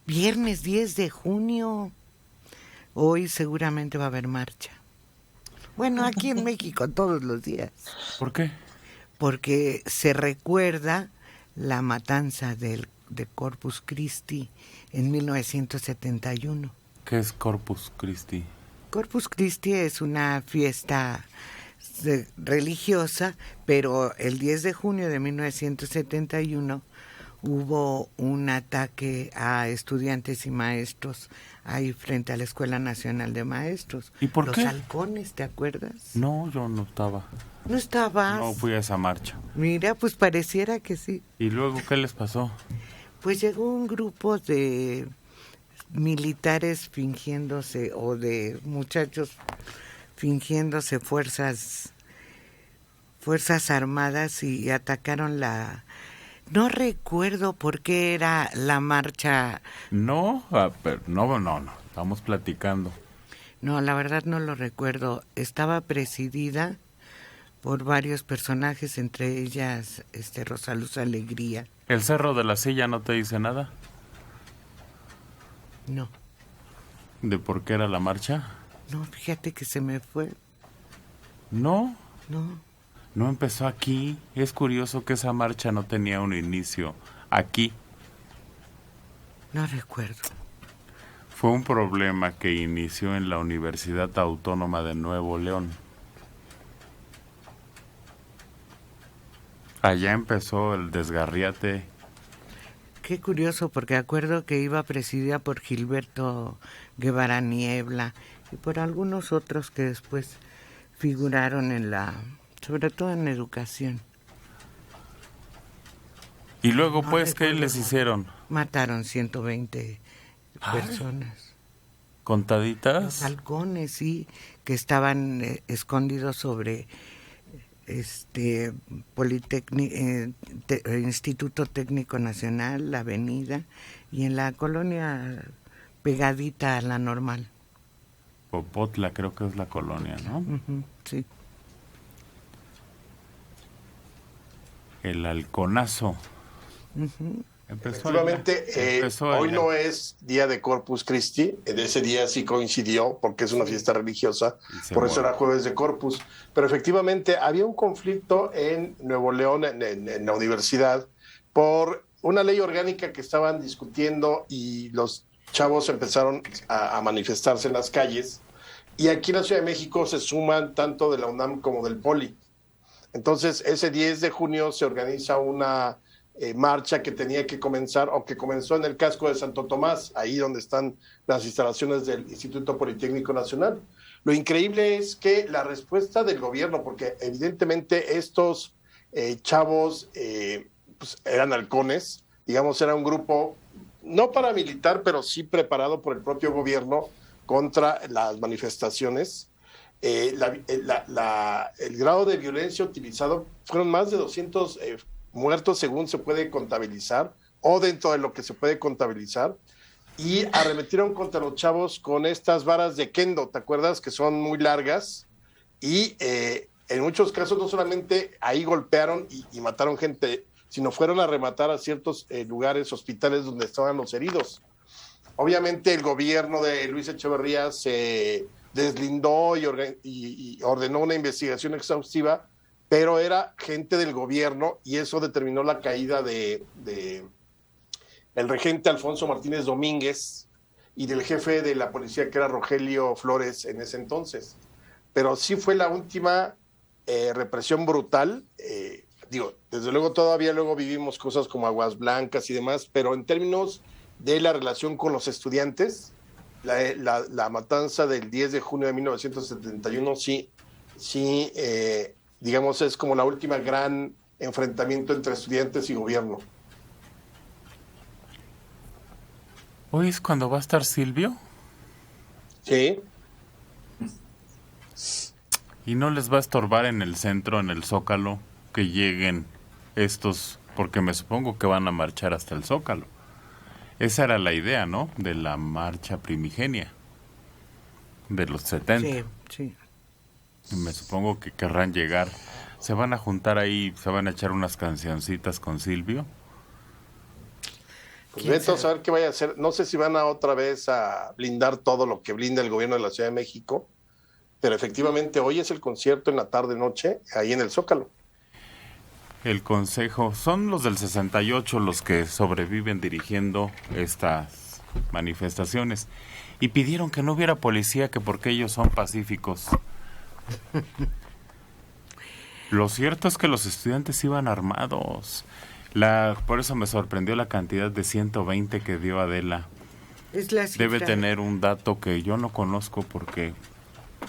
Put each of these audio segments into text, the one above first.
Viernes 10 de junio. Hoy seguramente va a haber marcha. Bueno, aquí en México todos los días. ¿Por qué? Porque se recuerda la matanza de Corpus Christi en 1971. ¿Qué es Corpus Christi? Corpus Christi es una fiesta religiosa, pero el 10 de junio de 1971 hubo un ataque a estudiantes y maestros ahí frente a la Escuela Nacional de Maestros. ¿Y por qué? Los halcones, ¿te acuerdas? No, yo no estaba. ¿No estabas? No fui a esa marcha. Mira, pues pareciera que sí. ¿Y luego qué les pasó? Pues llegó un grupo de militares fingiéndose, o de muchachos fingiéndose fuerzas armadas, y atacaron la... No recuerdo por qué era la marcha. No, pero no, estamos platicando. No, la verdad no lo recuerdo. Estaba presidida por varios personajes, entre ellas Rosaluz Alegría. ¿El Cerro de la Silla no te dice nada? No. ¿De por qué era la marcha? No, fíjate que se me fue. No. No. No empezó aquí. Es curioso que esa marcha no tenía un inicio aquí. No recuerdo. Fue un problema que inició en la Universidad Autónoma de Nuevo León. Allá empezó el desgarriate. Qué curioso, porque acuerdo que iba presidida por Gilberto Guevara Niebla y por algunos otros que después figuraron sobre todo en educación. Y luego, pues, ¿qué les hicieron? Mataron 120 personas. ¿Contaditas? Los halcones, sí, que estaban escondidos sobre Instituto Técnico Nacional, la avenida, y en la colonia pegadita a la Normal. Popotla creo que es la colonia, ¿no? Uh-huh, sí. El halconazo. Uh-huh. Efectivamente, hoy no es día de Corpus Christi, en ese día sí coincidió porque es una fiesta religiosa, por eso era jueves de Corpus, pero efectivamente había un conflicto en Nuevo León, en la universidad, por una ley orgánica que estaban discutiendo y los chavos empezaron a manifestarse en las calles, y aquí en la Ciudad de México se suman tanto de la UNAM como del Poli. Entonces ese 10 de junio se organiza una marcha que tenía que comenzar, o que comenzó en el casco de Santo Tomás, ahí donde están las instalaciones del Instituto Politécnico Nacional. Lo increíble es que la respuesta del gobierno, porque evidentemente estos chavos pues eran halcones, digamos, era un grupo no paramilitar, pero sí preparado por el propio gobierno contra las manifestaciones. El grado de violencia utilizado fueron más de 200 muertos según se puede contabilizar, o dentro de lo que se puede contabilizar, y arremetieron contra los chavos con estas varas de kendo, ¿te acuerdas? Que son muy largas, y en muchos casos no solamente ahí golpearon y mataron gente, sino fueron a rematar a ciertos lugares, hospitales donde estaban los heridos. Obviamente el gobierno de Luis Echeverría se deslindó y ordenó una investigación exhaustiva, pero era gente del gobierno, y eso determinó la caída de el regente Alfonso Martínez Domínguez y del jefe de la policía, que era Rogelio Flores en ese entonces. Pero sí fue la última represión brutal. Desde luego todavía luego vivimos cosas como Aguas Blancas y demás, pero en términos de la relación con los estudiantes, la matanza del 10 de junio de 1971 sí, digamos, es como la última gran enfrentamiento entre estudiantes y gobierno. ¿Hoy es cuando va a estar Silvio? Sí. ¿Y no les va a estorbar en el centro, en el Zócalo, que lleguen estos? Porque me supongo que van a marchar hasta el Zócalo. Esa era la idea, ¿no? De la marcha primigenia de los 70. Sí. Me supongo que querrán llegar. ¿Se van a juntar ahí, se van a echar unas cancioncitas con Silvio? Pues vete a saber qué vaya a hacer. No sé si van a otra vez a blindar todo lo que blinda el gobierno de la Ciudad de México, pero efectivamente hoy es el concierto en la tarde-noche, ahí en el Zócalo. El consejo, son los del 68 los que sobreviven dirigiendo estas manifestaciones y pidieron que no hubiera policía, que porque ellos son pacíficos. Lo cierto es que los estudiantes iban armados. Por eso me sorprendió la cantidad de 120 que dio Adela. Es la cifra. Debe tener un dato que yo no conozco porque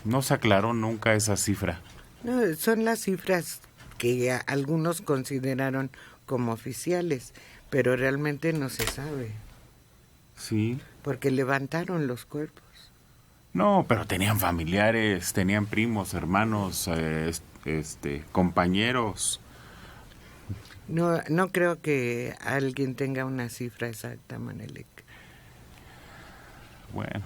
no se aclaró nunca esa cifra. No, son las cifras que algunos consideraron como oficiales, pero realmente no se sabe. Sí. Porque levantaron los cuerpos. No, pero tenían familiares, tenían primos, hermanos, compañeros. No creo que alguien tenga una cifra exacta, Manelik. Bueno,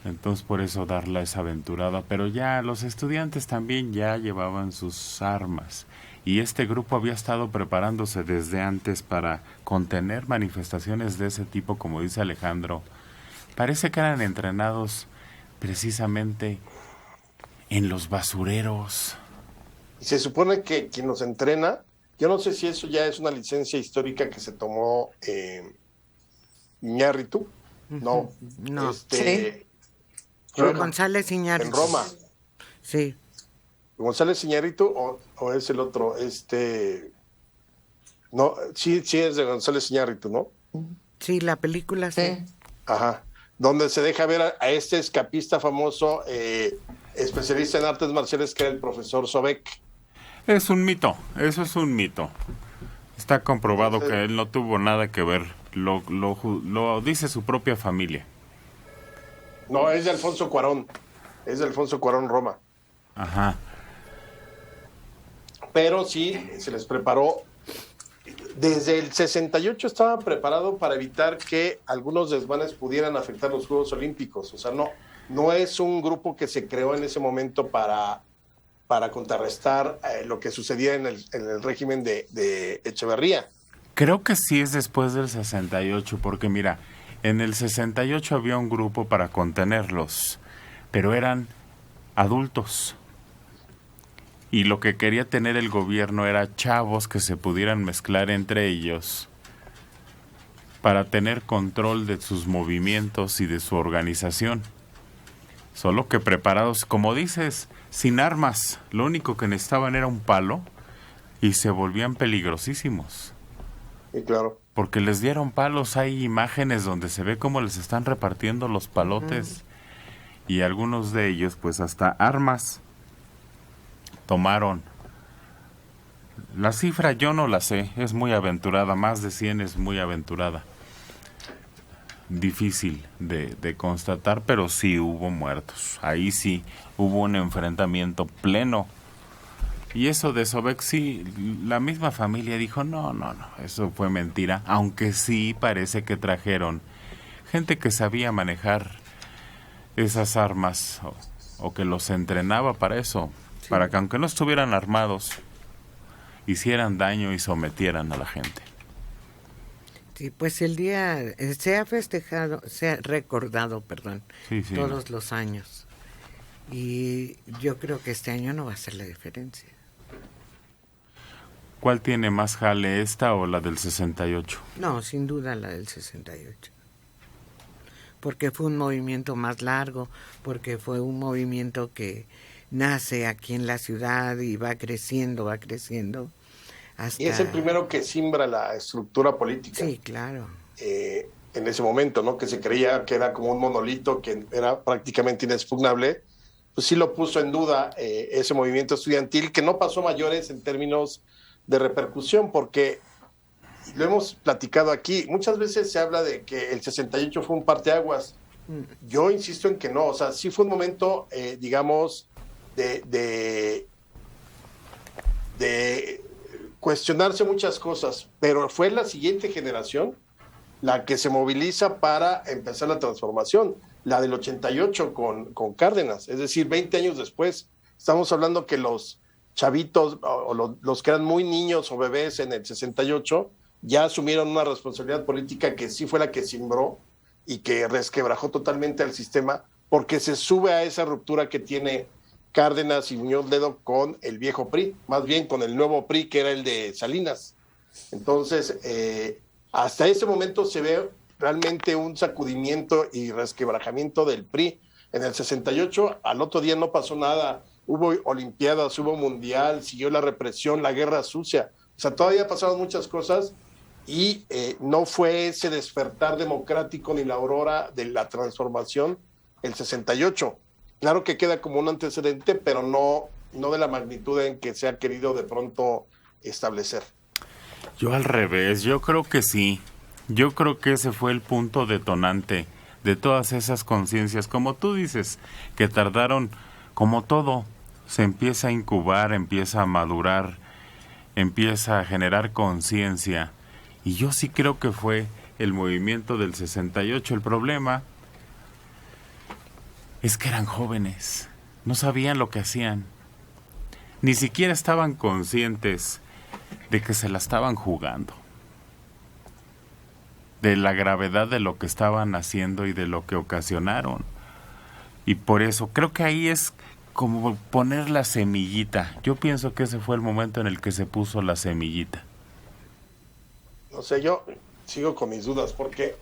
entonces por eso darla esa aventurada, pero ya los estudiantes también ya llevaban sus armas y este grupo había estado preparándose desde antes para contener manifestaciones de ese tipo, como dice Alejandro. Parece que eran entrenados precisamente en los basureros. Y se supone que quien los entrena, yo no sé si eso ya es una licencia histórica que se tomó Iñárritu. No. Sí. González Iñárritu. En Roma. Sí. González Iñárritu o es el otro, no, sí es de González Iñárritu, ¿no? Sí, la película sí. Ajá. Donde se deja ver a este escapista famoso, especialista en artes marciales, que era el profesor Sobek. Es un mito, eso es un mito. Está comprobado que él no tuvo nada que ver, lo dice su propia familia. No, es de Alfonso Cuarón, Roma. Ajá. Pero sí, se les preparó. Desde el 68 estaba preparado para evitar que algunos desmanes pudieran afectar los Juegos Olímpicos. O sea, no es un grupo que se creó en ese momento para contrarrestar lo que sucedía en el régimen de Echeverría. Creo que sí es después del 68, porque mira, en el 68 había un grupo para contenerlos, pero eran adultos. Y lo que quería tener el gobierno era chavos que se pudieran mezclar entre ellos para tener control de sus movimientos y de su organización. Solo que preparados, como dices, sin armas. Lo único que necesitaban era un palo y se volvían peligrosísimos. Sí, claro. Porque les dieron palos. Hay imágenes donde se ve cómo les están repartiendo los palotes. Y algunos de ellos, pues hasta armas tomaron. La cifra yo no la sé, es muy aventurada, más de 100 es muy aventurada. Difícil de constatar, pero sí hubo muertos. Ahí sí hubo un enfrentamiento pleno. Y eso de Sobek, sí, la misma familia dijo, no, eso fue mentira. Aunque sí parece que trajeron gente que sabía manejar esas armas o que los entrenaba para eso. Sí. Para que aunque no estuvieran armados, hicieran daño y sometieran a la gente. Sí, pues el día se ha recordado, sí, todos los años. Y yo creo que este año no va a ser la diferencia. ¿Cuál tiene más jale, esta o la del 68? No, sin duda la del 68. Porque fue un movimiento más largo, porque fue un movimiento que nace aquí en la ciudad y va creciendo. Hasta... Y es el primero que simbra la estructura política. Sí, claro. En ese momento, ¿no? Que se creía que era como un monolito, que era prácticamente inexpugnable, pues sí lo puso en duda ese movimiento estudiantil, que no pasó mayores en términos de repercusión, porque lo hemos platicado aquí, muchas veces se habla de que el 68 fue un parteaguas. Yo insisto en que no, o sea, sí fue un momento, digamos, de cuestionarse muchas cosas, pero fue la siguiente generación la que se moviliza para empezar la transformación, la del 88 con Cárdenas, es decir, 20 años después. Estamos hablando que los chavitos o los que eran muy niños o bebés en el 68 ya asumieron una responsabilidad política que sí fue la que simbró y que resquebrajó totalmente al sistema, porque se sube a esa ruptura que tiene Cárdenas y Muñoz Ledo con el viejo PRI, más bien con el nuevo PRI, que era el de Salinas. Entonces, hasta ese momento se ve realmente un sacudimiento y resquebrajamiento del PRI. En el 68, al otro día no pasó nada, hubo olimpiadas, hubo mundial, siguió la represión, la guerra sucia, o sea, todavía pasaron muchas cosas y no fue ese despertar democrático ni la aurora de la transformación el 68. Claro que queda como un antecedente, pero no de la magnitud en que se ha querido de pronto establecer. Yo al revés, yo creo que sí. Yo creo que ese fue el punto detonante de todas esas conciencias, como tú dices, que tardaron, como todo, se empieza a incubar, empieza a madurar, empieza a generar conciencia. Y yo sí creo que fue el movimiento del 68. El problema es que eran jóvenes, no sabían lo que hacían, ni siquiera estaban conscientes de que se la estaban jugando, de la gravedad de lo que estaban haciendo y de lo que ocasionaron. Y por eso creo que ahí es como poner la semillita. Yo pienso que ese fue el momento en el que se puso la semillita. No sé, yo sigo con mis dudas, porque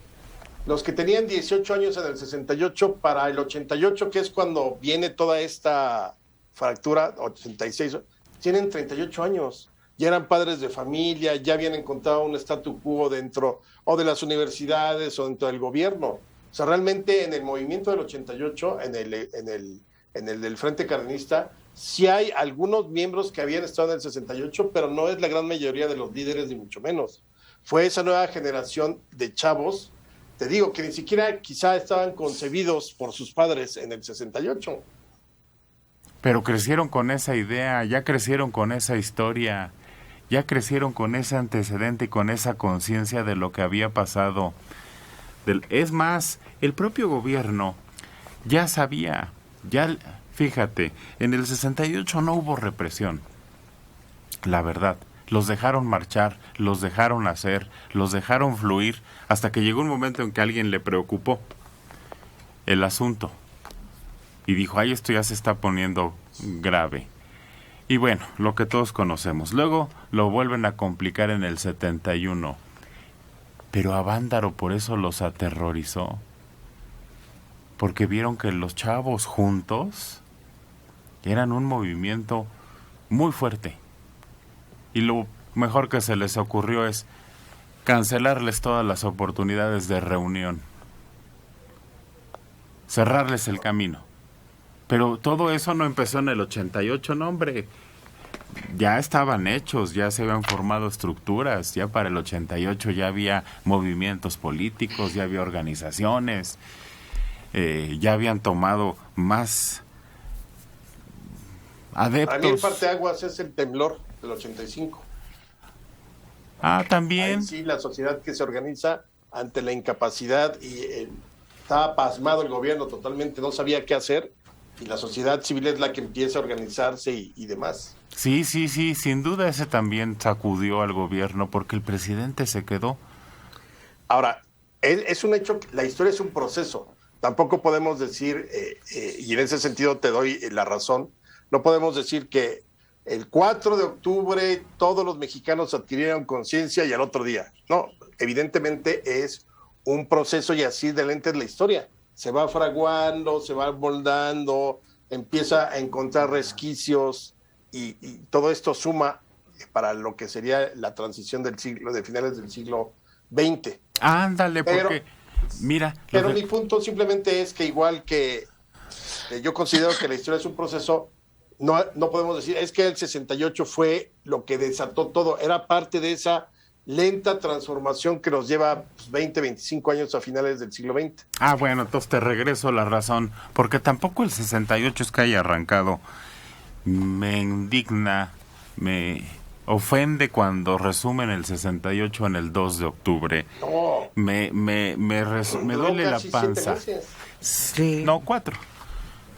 los que tenían 18 años en el 68, para el 88, que es cuando viene toda esta fractura, 86, tienen 38 años. Ya eran padres de familia, ya habían encontrado un statu quo dentro o de las universidades o dentro del gobierno. O sea, realmente en el movimiento del 88, en el del Frente Cardenista, sí hay algunos miembros que habían estado en el 68, pero no es la gran mayoría de los líderes, ni mucho menos. Fue esa nueva generación de chavos, te digo, que ni siquiera quizá estaban concebidos por sus padres en el 68. Pero crecieron con esa idea, ya crecieron con esa historia, ya crecieron con ese antecedente y con esa conciencia de lo que había pasado. Es más, el propio gobierno ya sabía, ya, fíjate, en el 68 no hubo represión, la verdad. Los dejaron marchar, los dejaron hacer, los dejaron fluir, hasta que llegó un momento en que a alguien le preocupó el asunto y dijo, ay, esto ya se está poniendo grave. Y bueno, lo que todos conocemos. Luego lo vuelven a complicar en el 71. Pero a Vándaro por eso los aterrorizó. Porque vieron que los chavos juntos eran un movimiento muy fuerte. Y lo mejor que se les ocurrió es cancelarles todas las oportunidades de reunión. Cerrarles el camino. Pero todo eso no empezó en el 88, no, hombre. Ya estaban hechos, ya se habían formado estructuras, ya para el 88 ya había movimientos políticos, ya había organizaciones, ya habían tomado más adeptos. A mí el parteaguas es el temblor del 85. Ah, también. Ahí sí, la sociedad que se organiza ante la incapacidad y estaba pasmado el gobierno totalmente, no sabía qué hacer. Y la sociedad civil es la que empieza a organizarse y demás. Sí, sin duda ese también sacudió al gobierno porque el presidente se quedó. Ahora, es un hecho, la historia es un proceso. Tampoco podemos decir, y en ese sentido te doy la razón, no podemos decir que el 4 de octubre todos los mexicanos adquirieron conciencia y al otro día. No, evidentemente es un proceso y así de lente es la historia. Se va fraguando, se va moldando, empieza a encontrar resquicios y todo esto suma para lo que sería la transición del siglo, de finales del siglo XX. Ándale, porque mira. Pero mi punto simplemente es que igual que yo considero que la historia es un proceso, no podemos decir, es que el 68 fue lo que desató todo, era parte de esa lenta transformación que nos lleva 20, 25 años a finales del siglo XX. Ah, bueno, entonces te regreso la razón, porque tampoco el 68 es que haya arrancado. Me indigna, me ofende cuando resumen el 68 en el 2 de octubre. No. Me duele la panza. Sí. No, 4,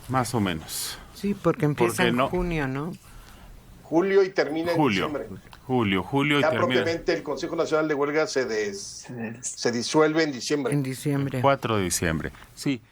más o menos. Sí, porque empieza en junio, ¿no? Julio y termina en diciembre. Julio y ya termina. Propiamente el Consejo Nacional de Huelga se disuelve en diciembre. En diciembre. 4 de diciembre, sí.